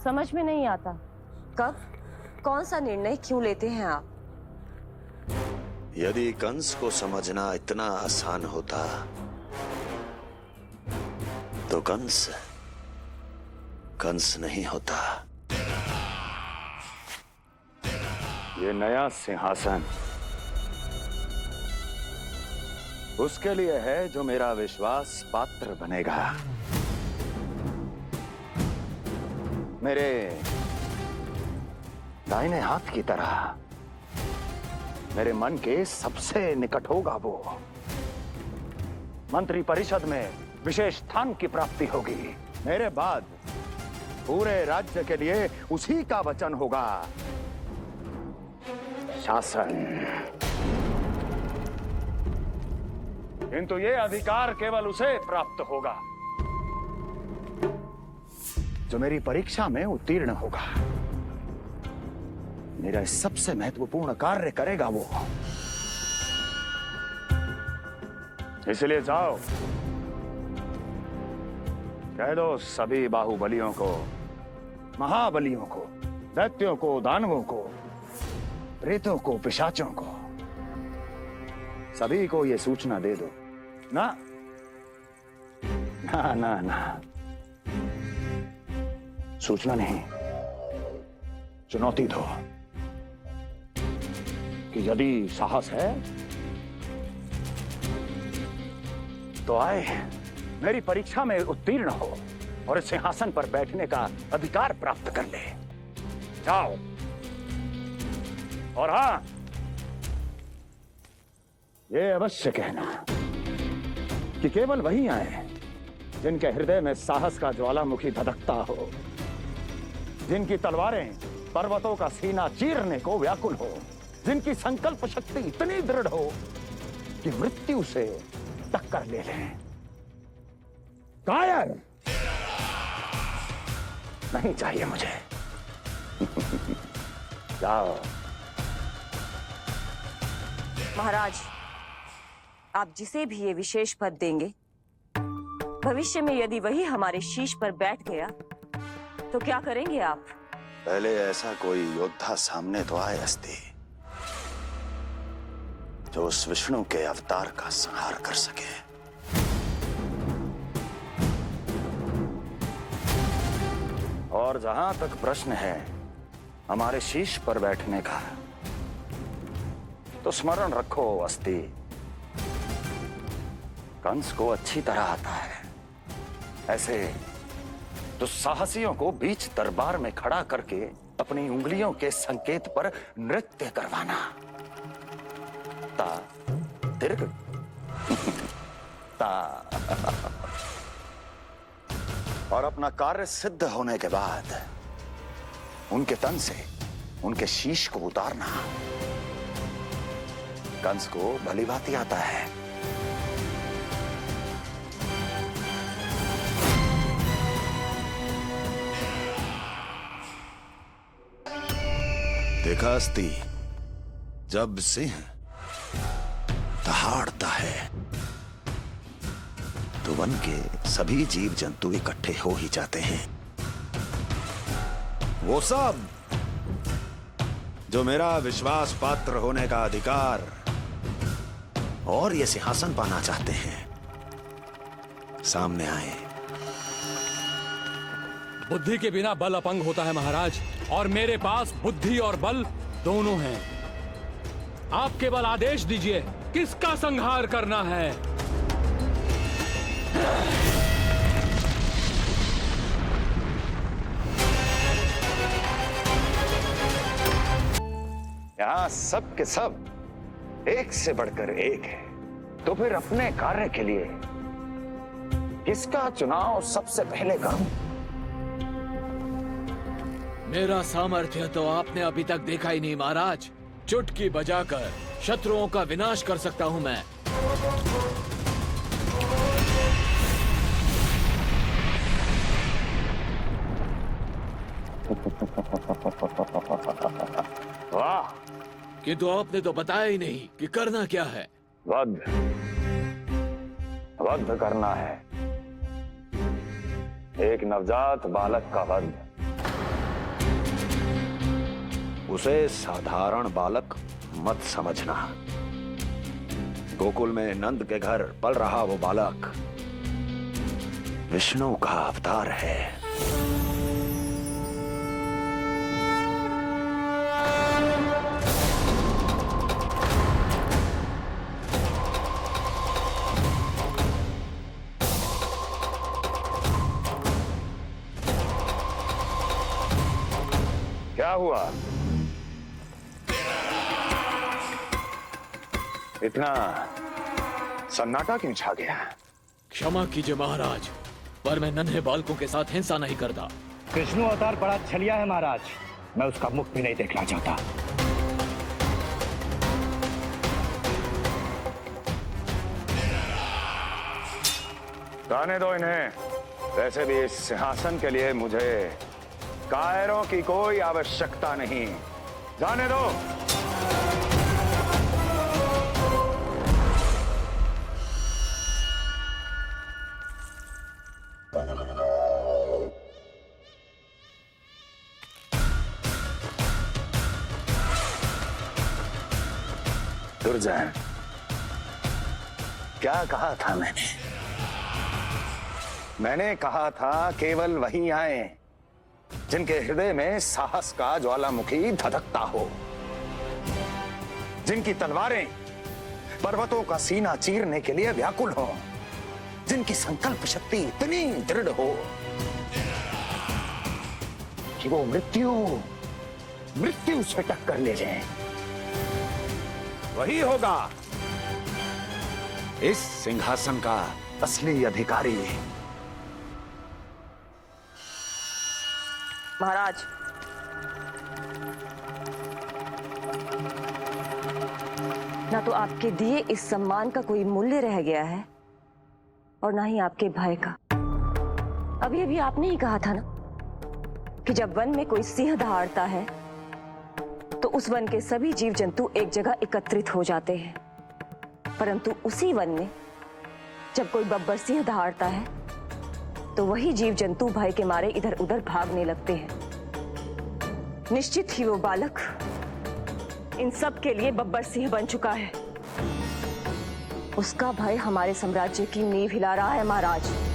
समझ में नहीं आता। कब, कौन सा निर्णय क्यों लेते हैं आप? यदि कंस को समझना इतना आसान होता तो कंस नहीं होता। ये नया सिंहासन उसके लिए है जो मेरा विश्वास पात्र बनेगा। मेरे दाहिने हाथ की तरह मेरे मन के सबसे निकट होगा वो। मंत्री परिषद में विशेष स्थान की प्राप्ति होगी। मेरे बाद पूरे राज्य के लिए उसी का वचन होगा। शासन। किंतु ये अधिकार केवल उसे प्राप्त होगा जो मेरी परीक्षा में उत्तीर्ण होगा। मेरा सबसे महत्वपूर्ण कार्य करेगा वो। इसलिए जाओ, कह दो सभी बाहुबलियों को, महाबलियों को, दैत्यों को, दानवों को, प्रेतों को, पिशाचों को, सभी को यह सूचना दे दो। ना ना ना ना, सूचना नहीं, चुनौती दो कि यदि साहस है तो आए, मेरी परीक्षा में उत्तीर्ण हो और इस सिंहासन पर बैठने का अधिकार प्राप्त कर ले। जाओ। और हां, ये अवश्य कहना कि केवल वही आए जिनके हृदय में साहस का ज्वालामुखी धधकता हो, जिनकी तलवारें पर्वतों का सीना चीरने को व्याकुल हो, जिनकी संकल्प शक्ति इतनी दृढ़ हो कि मृत्यु से टक्कर ले लें। कायर नहीं चाहिए मुझे। जाओ। महाराज, आप जिसे भी ये विशेष पद देंगे, भविष्य में यदि वही हमारे शीश पर बैठ गया तो क्या करेंगे आप? पहले ऐसा कोई योद्धा सामने तो आए अस्ति, जो उस विष्णु के अवतार का संहार कर सके। और जहां तक प्रश्न है हमारे शीश पर बैठने का, तो स्मरण रखो अस्ति, कंस को अच्छी तरह आता है ऐसे दुस्साहसियों को बीच दरबार में खड़ा करके अपनी उंगलियों के संकेत पर नृत्य करवाना। ता दीर्घ ता और अपना कार्य सिद्ध होने के बाद उनके तन से उनके शीश को उतारना। कंस को भलीभांति आता है। देखा अस्ति, जब सिंह दहाड़ता है तो वन के सभी जीव जंतु इकट्ठे हो ही जाते हैं। वो सब जो मेरा विश्वास पात्र होने का अधिकार और ये सिंहासन पाना चाहते हैं, सामने आए। बुद्धि के बिना बल अपंग होता है महाराज, और मेरे पास बुद्धि और बल दोनों हैं। आप केवल आदेश दीजिए किसका संहार करना है। यहां सब के सब एक से बढ़कर एक है, तो फिर अपने कार्य के लिए किसका चुनाव सबसे पहले करूं? मेरा सामर्थ्य तो आपने अभी तक देखा ही नहीं महाराज। चुटकी बजाकर शत्रुओं का विनाश कर सकता हूं मैं। वाह! किंतु आपने तो बताया ही नहीं कि करना क्या है। वध करना है, एक नवजात बालक का वध। उसे साधारण बालक मत समझना। गोकुल में नंद के घर पल रहा वो बालक विष्णु का अवतार है। क्या हुआ? इतना सन्नाटा क्यों छा गया? क्षमा कीजिए महाराज, पर मैं नन्हे बालकों के साथ हिंसा नहीं करता। विष्णु अवतार बड़ा छलिया है महाराज, मैं उसका मुख भी नहीं देखना चाहता। जाने दो इन्हें। वैसे भी इस सिंहासन के लिए मुझे कायरों की कोई आवश्यकता नहीं। जाने दो। दुर्जन, क्या कहा था मैंने कहा था केवल वही आए जिनके हृदय में साहस का ज्वालामुखी धधकता हो, जिनकी तलवारें पर्वतों का सीना चीरने के लिए व्याकुल हो, जिनकी संकल्प शक्ति इतनी दृढ़ हो कि वो मृत्यु से टक्कर ले जाएं। वही होगा इस सिंहासन का असली अधिकारी। महाराज, ना तो आपके दिए इस सम्मान का कोई मूल्य रह गया है और ना ही आपके भय का। अभी अभी आपने ही कहा था ना कि जब वन में कोई सिंह दहाड़ता है तो उस वन के सभी जीव जंतु एक जगह एकत्रित हो जाते हैं, परंतु उसी वन में जब कोई बब्बर सिंह दहाड़ता है तो वही जीव जंतु भय के मारे इधर उधर भागने लगते हैं। निश्चित ही वो बालक इन सब के लिए बब्बर सिंह बन चुका है। उसका भय हमारे साम्राज्य की नींव हिला रहा है महाराज।